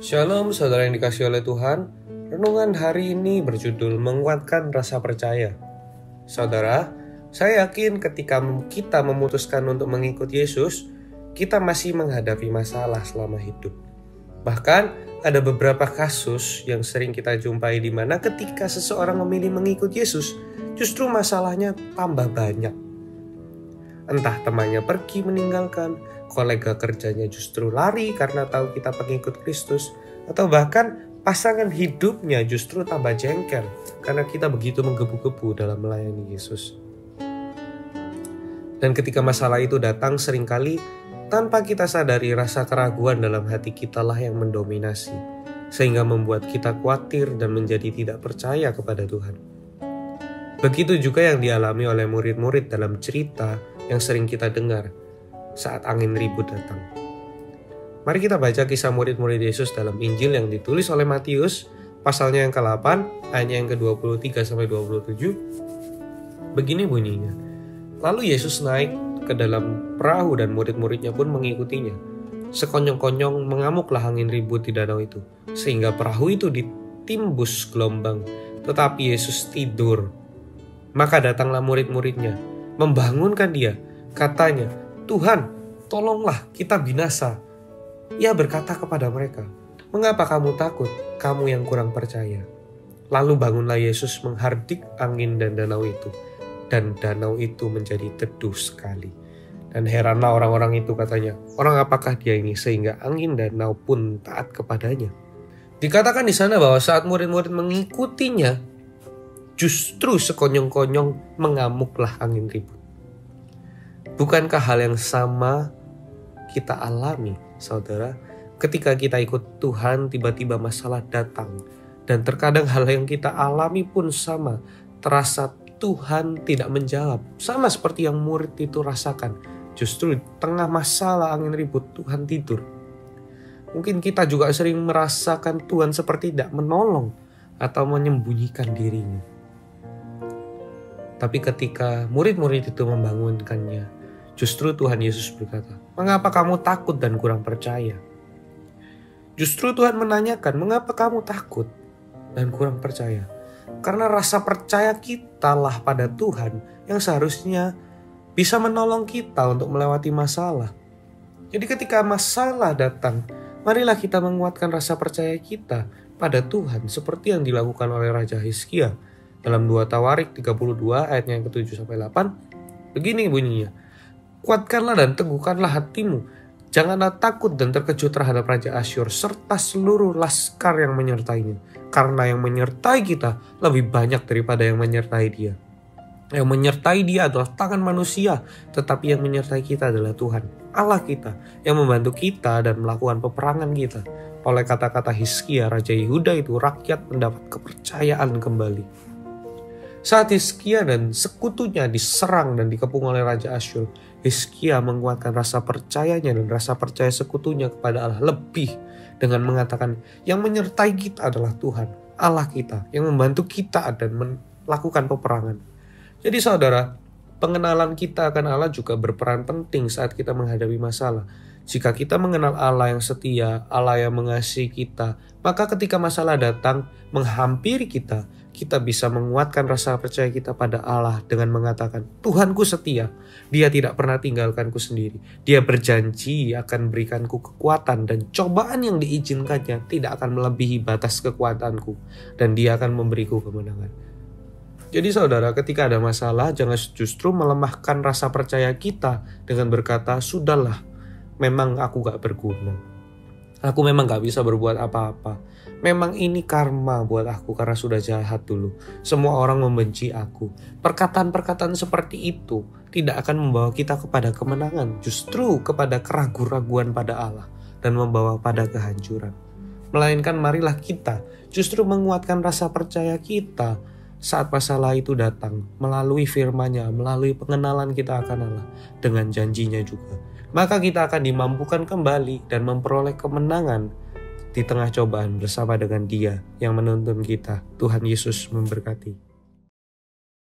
Shalom saudara yang dikasihi oleh Tuhan. Renungan hari ini berjudul menguatkan rasa percaya. Saudara, saya yakin ketika kita memutuskan untuk mengikut Yesus, kita masih menghadapi masalah selama hidup. Bahkan ada beberapa kasus yang sering kita jumpai di mana ketika seseorang memilih mengikut Yesus, justru masalahnya tambah banyak. Entah temannya pergi meninggalkan, kolega kerjanya justru lari karena tahu kita pengikut Kristus, atau bahkan pasangan hidupnya justru tambah jengkel karena kita begitu menggebu-gebu dalam melayani Yesus. Dan ketika masalah itu datang seringkali tanpa kita sadari rasa keraguan dalam hati kita lah yang mendominasi, sehingga membuat kita khawatir dan menjadi tidak percaya kepada Tuhan. Begitu juga yang dialami oleh murid-murid dalam cerita yang sering kita dengar saat angin ribut datang. Mari kita baca kisah murid-murid Yesus dalam Injil yang ditulis oleh Matius, pasalnya yang ke-8, ayatnya yang ke-23-27. Begini bunyinya. Lalu Yesus naik ke dalam perahu dan murid-muridnya pun mengikutinya. Sekonyong-konyong mengamuklah angin ribut di danau itu, sehingga perahu itu ditimbus gelombang, tetapi Yesus tidur. Maka datanglah murid-muridnya, membangunkan dia. Katanya, "Tuhan, tolonglah, kita binasa." Ia berkata kepada mereka, "Mengapa kamu takut, kamu yang kurang percaya?" Lalu bangunlah Yesus menghardik angin dan danau itu, dan danau itu menjadi teduh sekali. Dan heranlah orang-orang itu, katanya, "Orang apakah dia ini sehingga angin dan danau pun taat kepadanya?" Dikatakan di sana bahwa saat murid-murid mengikutinya, justru sekonyong-konyong mengamuklah angin ribut. Bukankah hal yang sama kita alami, saudara? Ketika kita ikut Tuhan, tiba-tiba masalah datang. Dan terkadang hal yang kita alami pun sama. Terasa Tuhan tidak menjawab. Sama seperti yang murid itu rasakan. Justru di tengah masalah angin ribut, Tuhan tidur. Mungkin kita juga sering merasakan Tuhan seperti tidak menolong atau menyembunyikan dirinya. Tapi ketika murid-murid itu membangunkannya, justru Tuhan Yesus berkata, "Mengapa kamu takut dan kurang percaya?" Justru Tuhan menanyakan, "Mengapa kamu takut dan kurang percaya?" Karena rasa percaya kita lah pada Tuhan yang seharusnya bisa menolong kita untuk melewati masalah. Jadi ketika masalah datang, marilah kita menguatkan rasa percaya kita pada Tuhan seperti yang dilakukan oleh Raja Hizkia. Dalam 2 Tawarik 32 ayatnya yang ke-7-8, begini bunyinya, "Kuatkanlah dan teguhkanlah hatimu, janganlah takut dan terkejut terhadap Raja Asyur serta seluruh laskar yang menyertainya, karena yang menyertai kita lebih banyak daripada yang menyertai dia. Yang menyertai dia adalah tangan manusia, tetapi yang menyertai kita adalah Tuhan, Allah kita, yang membantu kita dan melakukan peperangan kita." Oleh kata-kata Hizkia, Raja Yehuda itu, rakyat mendapat kepercayaan kembali. Saat Hizkia dan sekutunya diserang dan dikepung oleh Raja Asyur, Hizkia menguatkan rasa percayanya dan rasa percaya sekutunya kepada Allah lebih dengan mengatakan, yang menyertai kita adalah Tuhan, Allah kita, yang membantu kita dan melakukan peperangan. Jadi saudara, pengenalan kita akan Allah juga berperan penting saat kita menghadapi masalah. Jika kita mengenal Allah yang setia, Allah yang mengasihi kita, maka ketika masalah datang menghampiri kita, kita bisa menguatkan rasa percaya kita pada Allah dengan mengatakan, "Tuhanku setia, Dia tidak pernah tinggalkanku sendiri. Dia berjanji akan berikanku kekuatan dan cobaan yang diizinkannya tidak akan melebihi batas kekuatanku, dan Dia akan memberiku kemenangan." Jadi saudara, ketika ada masalah, jangan justru melemahkan rasa percaya kita dengan berkata, "Sudahlah, memang aku gak berguna. Aku memang gak bisa berbuat apa-apa. Memang ini karma buat aku karena sudah jahat dulu. Semua orang membenci aku." Perkataan-perkataan seperti itu tidak akan membawa kita kepada kemenangan, justru kepada keraguan-raguan pada Allah dan membawa pada kehancuran. Melainkan marilah kita justru menguatkan rasa percaya kita saat masalah itu datang, melalui firman-Nya, melalui pengenalan kita akan Allah, dengan janjinya juga. Maka kita akan dimampukan kembali dan memperoleh kemenangan di tengah cobaan bersama dengan Dia yang menuntun kita. Tuhan Yesus memberkati.